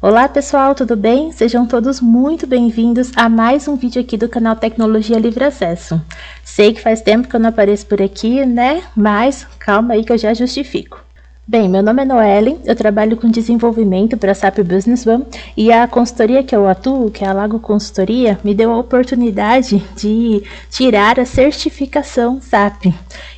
Olá pessoal, tudo bem? Sejam todos muito bem-vindos a mais um vídeo aqui do canal Tecnologia Livre Acesso. Sei que faz tempo que eu não apareço por aqui, né? Mas calma aí que eu já justifico. Bem, meu nome é Noelle, eu trabalho com desenvolvimento para a SAP Business One e a consultoria que eu atuo, que é a Lago Consultoria, me deu a oportunidade de tirar a certificação SAP.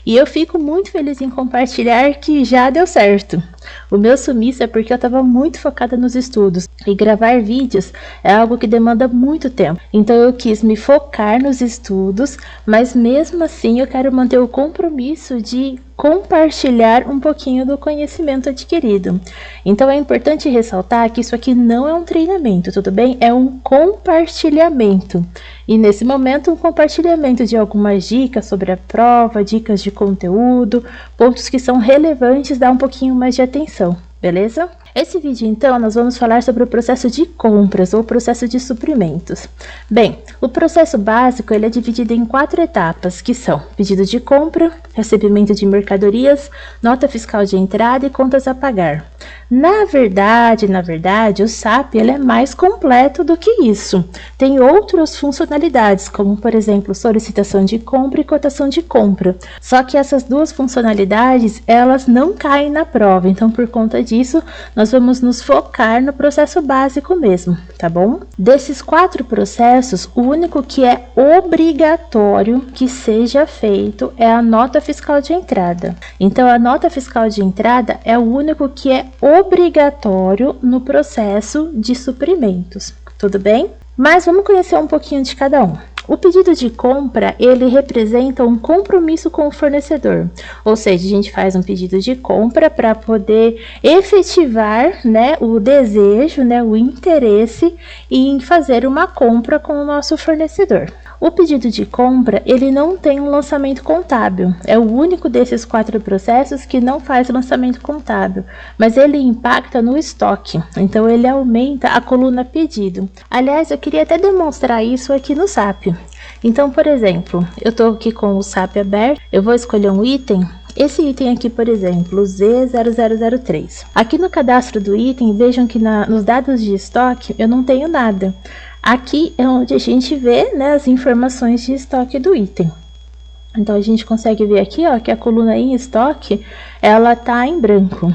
E eu fico muito feliz em compartilhar que já deu certo. O meu sumiço é porque eu estava muito focada nos estudos e gravar vídeos é algo que demanda muito tempo. Então eu quis me focar nos estudos, mas mesmo assim eu quero manter o compromisso de compartilhar um pouquinho do conhecimento adquirido. Então é importante ressaltar que isso aqui não é um treinamento, tudo bem? É um compartilhamento. E nesse momento um compartilhamento de algumas dicas sobre a prova, dicas de conteúdo, pontos que são relevantes, dá um pouquinho mais de atenção, beleza? Esse vídeo, então, nós vamos falar sobre o processo de compras ou processo de suprimentos. Bem, o processo básico ele é dividido em 4 etapas, que são pedido de compra, recebimento de mercadorias, nota fiscal de entrada e contas a pagar. Na verdade, o SAP ele é mais completo do que isso. Tem outras funcionalidades, como, por exemplo, solicitação de compra e cotação de compra. Só que essas duas funcionalidades, elas não caem na prova. Então, por conta disso, nós vamos nos focar no processo básico mesmo, tá bom? Desses 4 processos, o único que é obrigatório que seja feito é a nota fiscal de entrada. Então, a nota fiscal de entrada é o único que é obrigatório no processo de suprimentos, tudo bem? Mas vamos conhecer um pouquinho de cada um. O pedido de compra, ele representa um compromisso com o fornecedor, ou seja, a gente faz um pedido de compra para poder efetivar, né, o desejo, né, o interesse em fazer uma compra com o nosso fornecedor. O pedido de compra, ele não tem um lançamento contábil, é o único desses 4 processos que não faz lançamento contábil, mas ele impacta no estoque, então ele aumenta a coluna pedido. Aliás, eu queria até demonstrar isso aqui no SAP. Então, por exemplo, eu estou aqui com o SAP aberto, eu vou escolher um item. Esse item aqui, por exemplo, Z0003. Aqui no cadastro do item, vejam que nos dados de estoque eu não tenho nada. Aqui é onde a gente vê, né, as informações de estoque do item. Então, a gente consegue ver aqui, ó, que a coluna em estoque, ela tá em branco.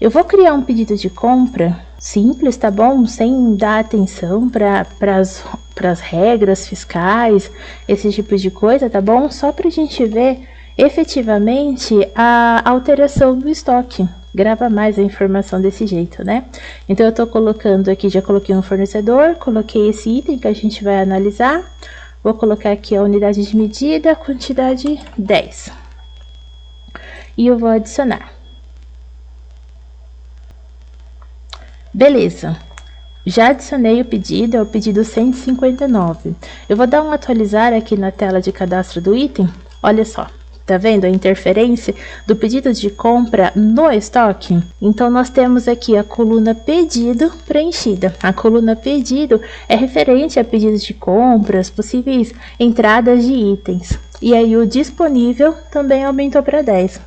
Eu vou criar um pedido de compra simples, tá bom? Sem dar atenção para as regras fiscais, esse tipo de coisa, tá bom? Só para a gente ver efetivamente a alteração do estoque. Grava mais a informação desse jeito, né? Então, eu tô colocando aqui, já coloquei um fornecedor, coloquei esse item que a gente vai analisar. Vou colocar aqui a unidade de medida, quantidade 10. E eu vou adicionar. Beleza. Já adicionei o pedido, é o pedido 159. Eu vou dar um atualizar aqui na tela de cadastro do item. Olha só. Tá vendo a interferência do pedido de compra no estoque? Então, nós temos aqui a coluna pedido preenchida. A coluna pedido é referente a pedidos de compras, possíveis entradas de itens. E aí o disponível também aumentou para 10.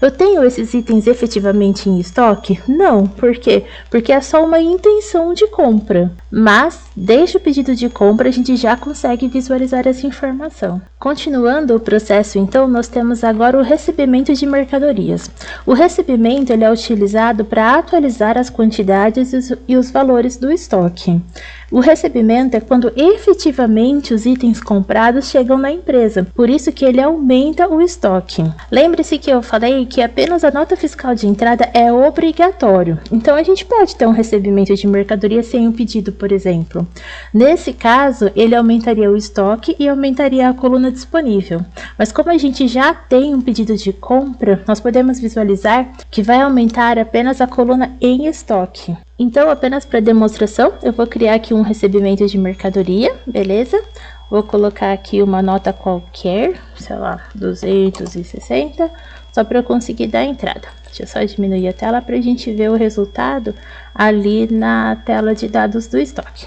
Eu tenho esses itens efetivamente em estoque? Não. Por quê? Porque é só uma intenção de compra. Mas, desde o pedido de compra, a gente já consegue visualizar essa informação. Continuando o processo, então, nós temos agora o recebimento de mercadorias. O recebimento ele é utilizado para atualizar as quantidades e os valores do estoque. O recebimento é quando efetivamente os itens comprados chegam na empresa, por isso que ele aumenta o estoque. Lembre-se que eu falei que apenas a nota fiscal de entrada é obrigatório, então a gente pode ter um recebimento de mercadoria sem um pedido, por exemplo. Nesse caso, ele aumentaria o estoque e aumentaria a coluna disponível, mas como a gente já tem um pedido de compra, nós podemos visualizar que vai aumentar apenas a coluna em estoque. Então, apenas para demonstração, eu vou criar aqui um recebimento de mercadoria, beleza? Vou colocar aqui uma nota qualquer, sei lá, 260, só para eu conseguir dar a entrada. Deixa eu só diminuir a tela para a gente ver o resultado ali na tela de dados do estoque.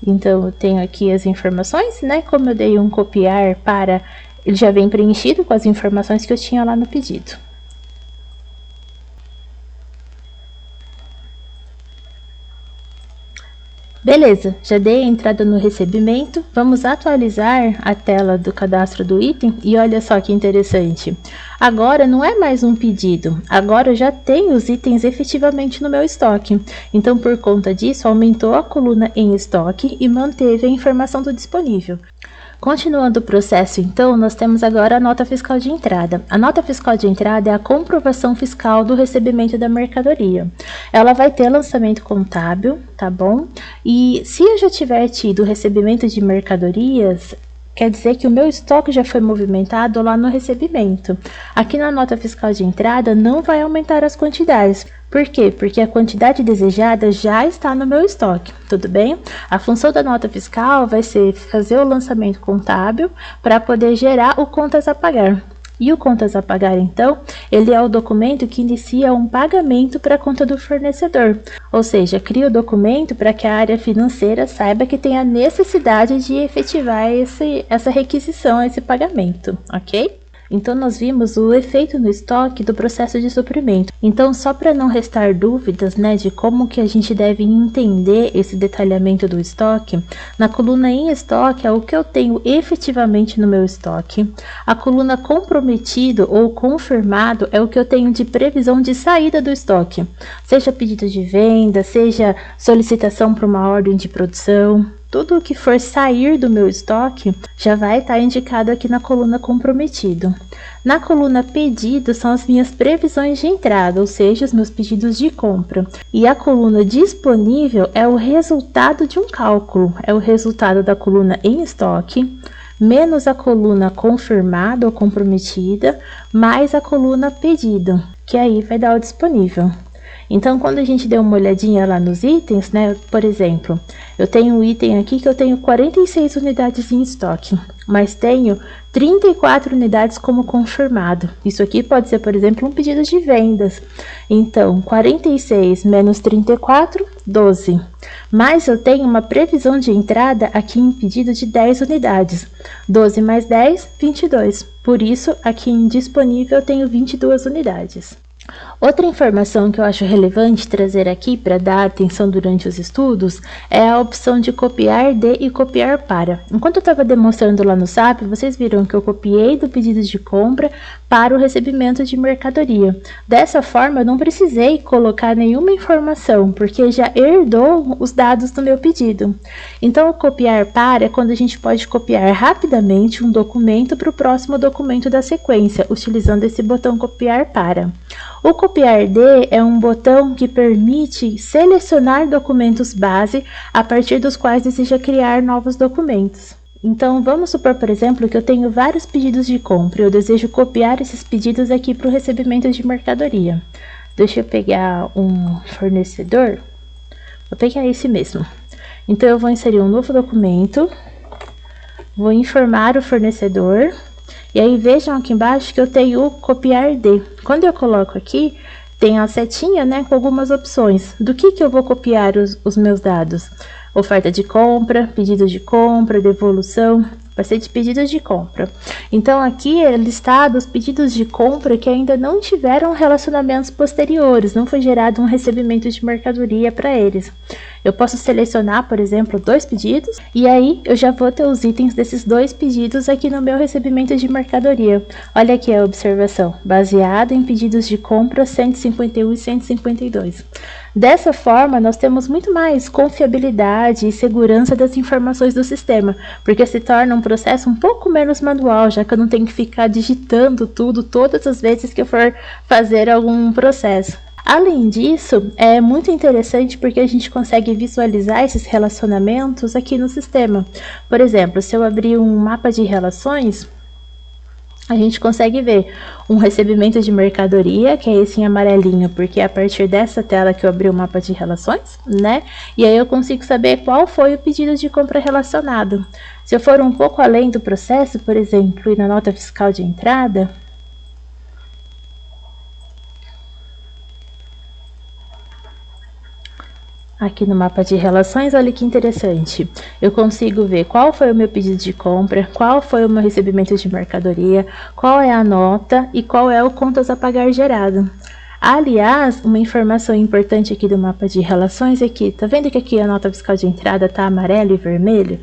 Então, eu tenho aqui as informações, né? Como eu dei um copiar para... Ele já vem preenchido com as informações que eu tinha lá no pedido. Beleza, já dei a entrada no recebimento, vamos atualizar a tela do cadastro do item e olha só que interessante. Agora não é mais um pedido, agora eu já tenho os itens efetivamente no meu estoque. Então por conta disso aumentou a coluna em estoque e manteve a informação do disponível. Continuando o processo, então, nós temos agora a nota fiscal de entrada. A nota fiscal de entrada é a comprovação fiscal do recebimento da mercadoria. Ela vai ter lançamento contábil, tá bom? E se eu já tiver tido o recebimento de mercadorias, quer dizer que o meu estoque já foi movimentado lá no recebimento. Aqui na nota fiscal de entrada não vai aumentar as quantidades. Por quê? Porque a quantidade desejada já está no meu estoque, tudo bem? A função da nota fiscal vai ser fazer o lançamento contábil para poder gerar o contas a pagar. E o contas a pagar, então, ele é o documento que inicia um pagamento para a conta do fornecedor. Ou seja, cria o documento para que a área financeira saiba que tem a necessidade de efetivar essa requisição, esse pagamento, ok? Então, nós vimos o efeito no estoque do processo de suprimento. Então, só para não restar dúvidas, né, de como que a gente deve entender esse detalhamento do estoque, na coluna em estoque é o que eu tenho efetivamente no meu estoque. A coluna comprometido ou confirmado é o que eu tenho de previsão de saída do estoque, seja pedido de venda, seja solicitação para uma ordem de produção. Tudo o que for sair do meu estoque já vai estar indicado aqui na coluna comprometido. Na coluna pedido são as minhas previsões de entrada, ou seja, os meus pedidos de compra. E a coluna disponível é o resultado de um cálculo, é o resultado da coluna em estoque, menos a coluna confirmada ou comprometida, mais a coluna pedido, que aí vai dar o disponível. Então, quando a gente der uma olhadinha lá nos itens, né, por exemplo, eu tenho um item aqui que eu tenho 46 unidades em estoque, mas tenho 34 unidades como confirmado. Isso aqui pode ser, por exemplo, um pedido de vendas. Então, 46 menos 34, 12. Mas eu tenho uma previsão de entrada aqui em pedido de 10 unidades. 12 mais 10, 22. Por isso, aqui em disponível eu tenho 22 unidades. Outra informação que eu acho relevante trazer aqui para dar atenção durante os estudos é a opção de copiar de e copiar para. Enquanto eu estava demonstrando lá no SAP, vocês viram que eu copiei do pedido de compra para o recebimento de mercadoria. Dessa forma, eu não precisei colocar nenhuma informação, porque já herdou os dados do meu pedido. Então, o copiar para é quando a gente pode copiar rapidamente um documento para o próximo documento da sequência, utilizando esse botão copiar para. O copiar de é um botão que permite selecionar documentos base a partir dos quais deseja criar novos documentos. Então, vamos supor, por exemplo, que eu tenho vários pedidos de compra e eu desejo copiar esses pedidos aqui para o recebimento de mercadoria. Deixa eu pegar um fornecedor. Vou pegar esse mesmo. Então, eu vou inserir um novo documento, vou informar o fornecedor. E aí vejam aqui embaixo que eu tenho o copiar de. Quando eu coloco aqui, tem a setinha, né, com algumas opções. Do que eu vou copiar os meus dados? Oferta de compra, pedido de compra, devolução, vai ser de pedidos de compra. Então aqui é listado os pedidos de compra que ainda não tiveram relacionamentos posteriores, não foi gerado um recebimento de mercadoria para eles. Eu posso selecionar, por exemplo, 2 pedidos e aí eu já vou ter os itens desses 2 pedidos aqui no meu recebimento de mercadoria. Olha aqui a observação, baseado em pedidos de compra 151 e 152. Dessa forma, nós temos muito mais confiabilidade e segurança das informações do sistema, porque se torna um processo um pouco menos manual, já que eu não tenho que ficar digitando tudo todas as vezes que eu for fazer algum processo. Além disso, é muito interessante porque a gente consegue visualizar esses relacionamentos aqui no sistema. Por exemplo, se eu abrir um mapa de relações, a gente consegue ver um recebimento de mercadoria, que é esse em amarelinho, porque é a partir dessa tela que eu abri o mapa de relações, né? E aí eu consigo saber qual foi o pedido de compra relacionado. Se eu for um pouco além do processo, por exemplo, ir na nota fiscal de entrada, aqui no mapa de relações, olha que interessante. Eu consigo ver qual foi o meu pedido de compra, qual foi o meu recebimento de mercadoria, qual é a nota e qual é o contas a pagar gerado. Aliás, uma informação importante aqui do mapa de relações é que, tá vendo que aqui a nota fiscal de entrada tá amarelo e vermelho?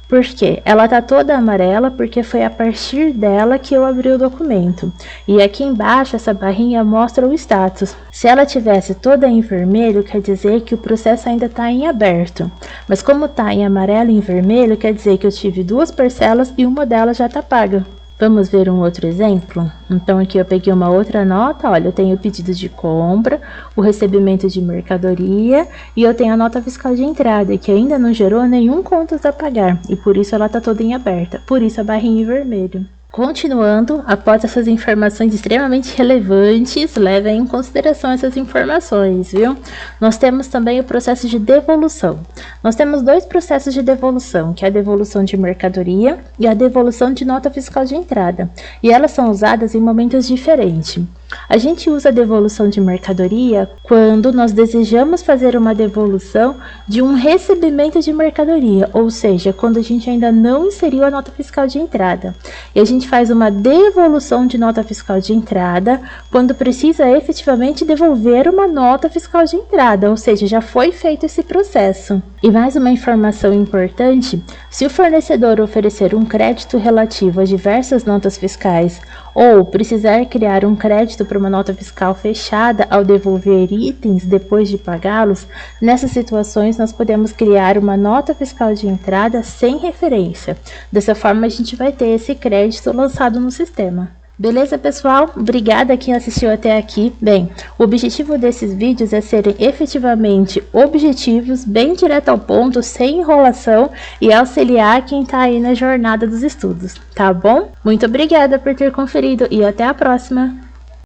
Por quê? Ela tá toda amarela porque foi a partir dela que eu abri o documento. E aqui embaixo essa barrinha mostra o status. Se ela tivesse toda em vermelho, quer dizer que o processo ainda está em aberto. Mas como está em amarelo e em vermelho, quer dizer que eu tive 2 parcelas e uma delas já está paga. Vamos ver um outro exemplo? Então aqui eu peguei uma outra nota, olha, eu tenho o pedido de compra, o recebimento de mercadoria e eu tenho a nota fiscal de entrada, que ainda não gerou nenhum contas a pagar, e por isso ela está toda em aberta, por isso a barrinha em vermelho. Continuando, após essas informações extremamente relevantes, levem em consideração essas informações, viu? Nós temos também o processo de devolução. Nós temos 2 processos de devolução, que é a devolução de mercadoria e a devolução de nota fiscal de entrada. E elas são usadas em momentos diferentes. A gente usa a devolução de mercadoria quando nós desejamos fazer uma devolução de um recebimento de mercadoria, ou seja, quando a gente ainda não inseriu a nota fiscal de entrada. E a gente faz uma devolução de nota fiscal de entrada quando precisa efetivamente devolver uma nota fiscal de entrada, ou seja, já foi feito esse processo. E mais uma informação importante: se o fornecedor oferecer um crédito relativo a diversas notas fiscais ou precisar criar um crédito para uma nota fiscal fechada ao devolver itens depois de pagá-los, nessas situações nós podemos criar uma nota fiscal de entrada sem referência. Dessa forma a gente vai ter esse crédito lançado no sistema. Beleza, pessoal? Obrigada a quem assistiu até aqui. Bem, o objetivo desses vídeos é serem efetivamente objetivos, bem direto ao ponto, sem enrolação e auxiliar quem está aí na jornada dos estudos, tá bom? Muito obrigada por ter conferido e até a próxima!